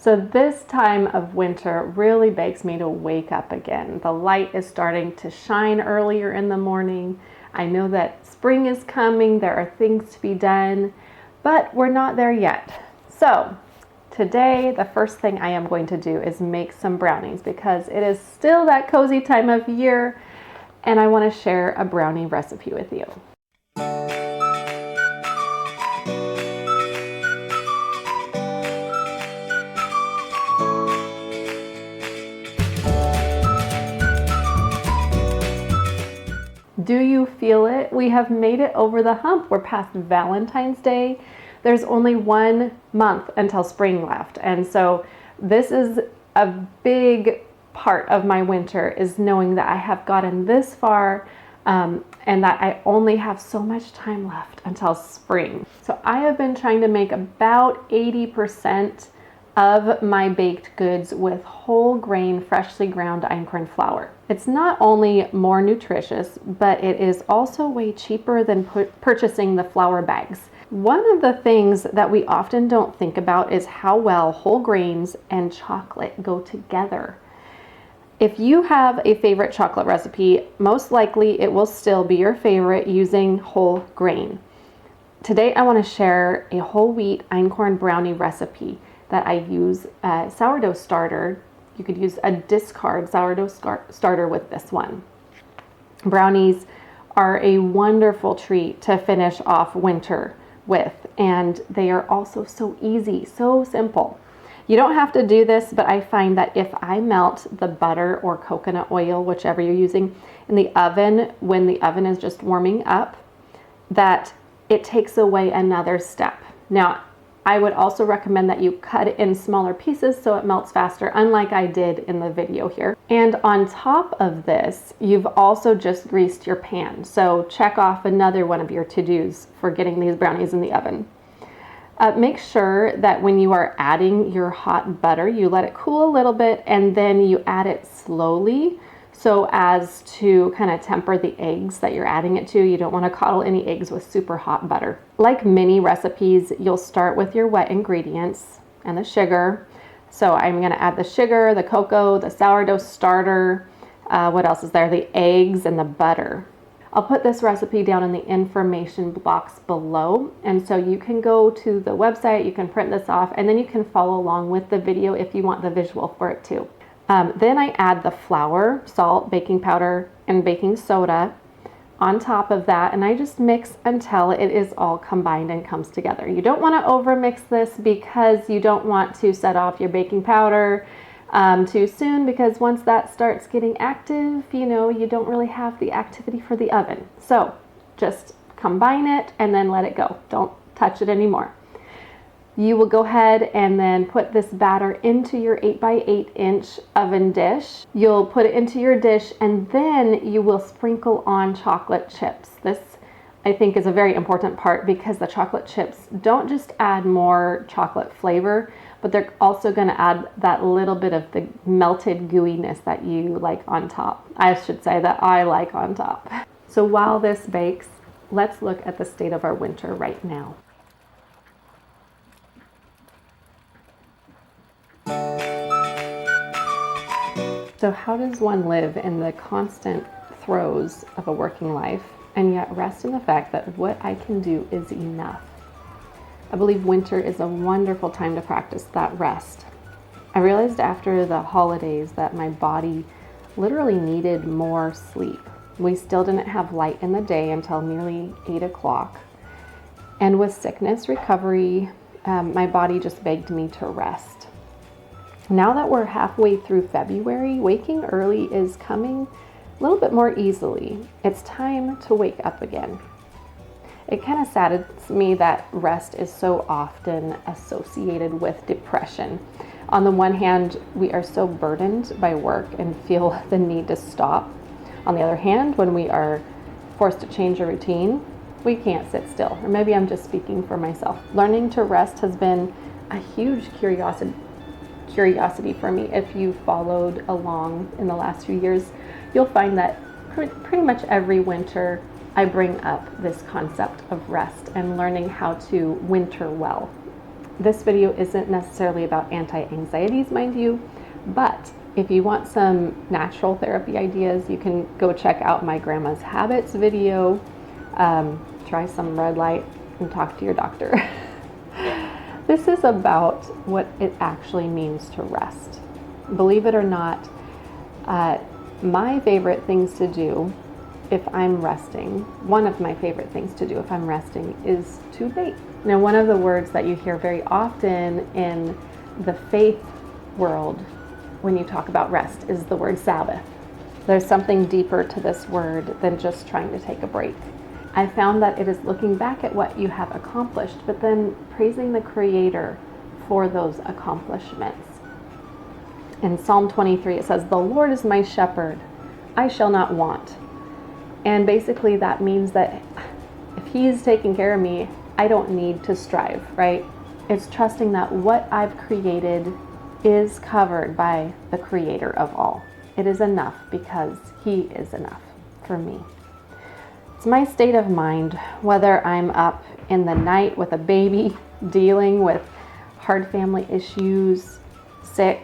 So this time of winter really begs me to wake up again. The light is starting to shine earlier in the morning. I know that spring is coming, there are things to be done, but we're not there yet. So today, the first thing I am going to do is make some brownies because it is still that cozy time of year and I want to share a brownie recipe with you. Do you feel it? We have made it over the hump. We're past Valentine's Day. There's only 1 month until spring left. And so this is a big part of my winter, is knowing that I have gotten this far and that I only have so much time left until spring. So I have been trying to make about 80% of my baked goods with whole grain, freshly ground einkorn flour. It's not only more nutritious, but it is also way cheaper than purchasing the flour bags. One of the things that we often don't think about is how well whole grains and chocolate go together. If you have a favorite chocolate recipe, most likely it will still be your favorite using whole grain. Today I want to share a whole wheat einkorn brownie recipe that I use a sourdough starter. You could use a discard sourdough starter with this one. Brownies are a wonderful treat to finish off winter with, and they are also so easy, so simple. You don't have to do this, but I find that if I melt the butter or coconut oil, whichever you're using, in the oven when the oven is just warming up, that it takes away another step. Now, I would also recommend that you cut it in smaller pieces so it melts faster, unlike I did in the video here. And on top of this, you've also just greased your pan. So check off another one of your to-dos for getting these brownies in the oven. Make sure that when you are adding your hot butter, you let it cool a little bit and then you add it slowly so as to kind of temper the eggs that you're adding it to. You don't want to coddle any eggs with super hot butter. Like many recipes, you'll start with your wet ingredients and the sugar. So I'm going to add the sugar, the cocoa, the sourdough starter, what else is there? The eggs and the butter. I'll put this recipe down in the information box below, and so you can go to the website, you can print this off, and then you can follow along with the video if you want the visual for it too. Then I add the flour, salt, baking powder, and baking soda on top of that, and I just mix until it is all combined and comes together. You don't want to overmix this because you don't want to set off your baking powder too soon, because once that starts getting active, you don't really have the activity for the oven. So just combine it and then let it go. Don't touch it anymore. You will go ahead and then put this batter into your 8x8 inch oven dish. You'll put it into your dish and then you will sprinkle on chocolate chips. This, I think, is a very important part because the chocolate chips don't just add more chocolate flavor, but they're also going to add that little bit of the melted gooiness that you like on top. I should say that I like on top. So while this bakes, let's look at the state of our winter right now. So how does one live in the constant throes of a working life and yet rest in the fact that what I can do is enough? I believe winter is a wonderful time to practice that rest. I realized after the holidays that my body literally needed more sleep. We still didn't have light in the day until nearly 8 o'clock. And with sickness recovery, my body just begged me to rest. Now that we're halfway through February, waking early is coming a little bit more easily. It's time to wake up again. It kind of saddens me that rest is so often associated with depression. On the one hand, we are so burdened by work and feel the need to stop. On the other hand, when we are forced to change a routine, we can't sit still. Or maybe I'm just speaking for myself. Learning to rest has been a huge curiosity for me. If you followed along in the last few years, you'll find that pretty much every winter I bring up this concept of rest and learning how to winter well. This video isn't necessarily about anti-anxieties, mind you, but if you want some natural therapy ideas, you can go check out my grandma's habits video. Try some red light and talk to your doctor. This is about what it actually means to rest. Believe it or not, my favorite things to do if I'm resting, one of my favorite things to do if I'm resting is to bake. Now, one of the words that you hear very often in the faith world when you talk about rest is the word Sabbath. There's something deeper to this word than just trying to take a break. I found that it is looking back at what you have accomplished, but then praising the Creator for those accomplishments. In Psalm 23, it says, "The Lord is my shepherd, I shall not want." And basically that means that if He's taking care of me, I don't need to strive, right? It's trusting that what I've created is covered by the Creator of all. It is enough because He is enough for me. It's my state of mind, whether I'm up in the night with a baby, dealing with hard family issues, sick,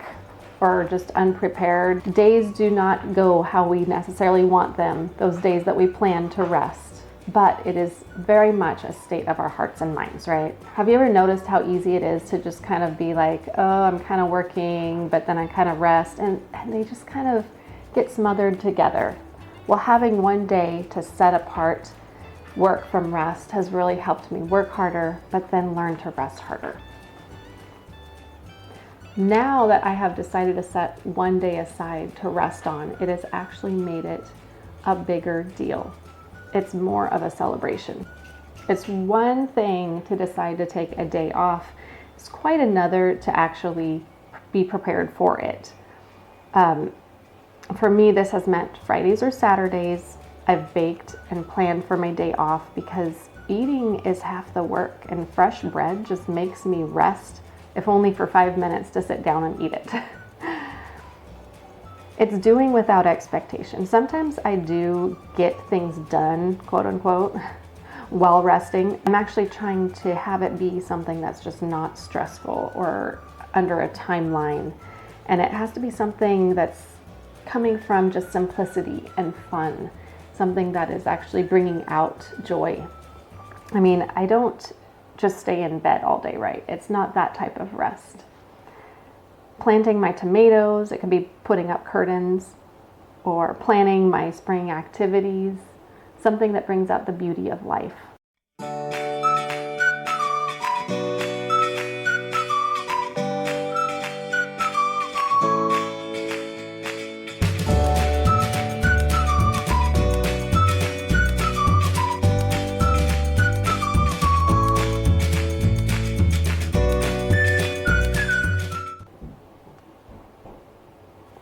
or just unprepared. Days do not go how we necessarily want them, those days that we plan to rest. But it is very much a state of our hearts and minds, right? Have you ever noticed how easy it is to just kind of be like, oh, I'm kind of working, but then I kind of rest, and they just kind of get smothered together. Well, having one day to set apart work from rest has really helped me work harder, but then learn to rest harder. Now that I have decided to set one day aside to rest on, it has actually made it a bigger deal. It's more of a celebration. It's one thing to decide to take a day off. It's quite another to actually be prepared for it. For me, this has meant Fridays or Saturdays. I've baked and planned for my day off because eating is half the work, and fresh bread just makes me rest, if only for 5 minutes to sit down and eat it. It's doing without expectation. Sometimes I do get things done, quote unquote, while resting. I'm actually trying to have it be something that's just not stressful or under a timeline. And it has to be something that's coming from just simplicity and fun, something that is actually bringing out joy. I mean, I don't just stay in bed all day, right? It's not that type of rest. Planting my tomatoes, it could be putting up curtains or planning my spring activities, something that brings out the beauty of life.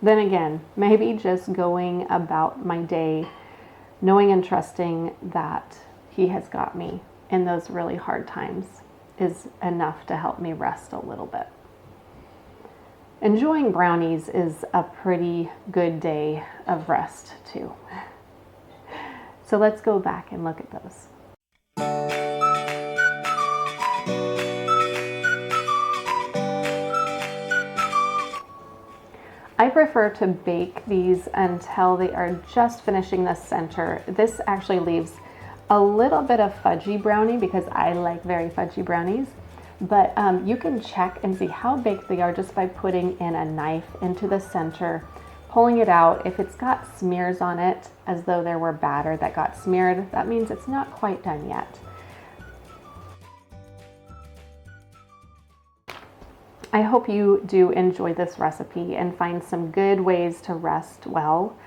Then again, maybe just going about my day, knowing and trusting that He has got me in those really hard times is enough to help me rest a little bit. Enjoying brownies is a pretty good day of rest too. So let's go back and look at those. I prefer to bake these until they are just finishing the center. This actually leaves a little bit of fudgy brownie because I like very fudgy brownies. But you can check and see how baked they are just by putting in a knife into the center, pulling it out. If it's got smears on it, as though there were batter that got smeared, that means it's not quite done yet. I hope you do enjoy this recipe and find some good ways to rest well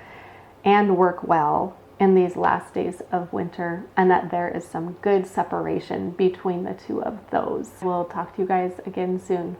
and work well in these last days of winter, and that there is some good separation between the two of those. We'll talk to you guys again soon.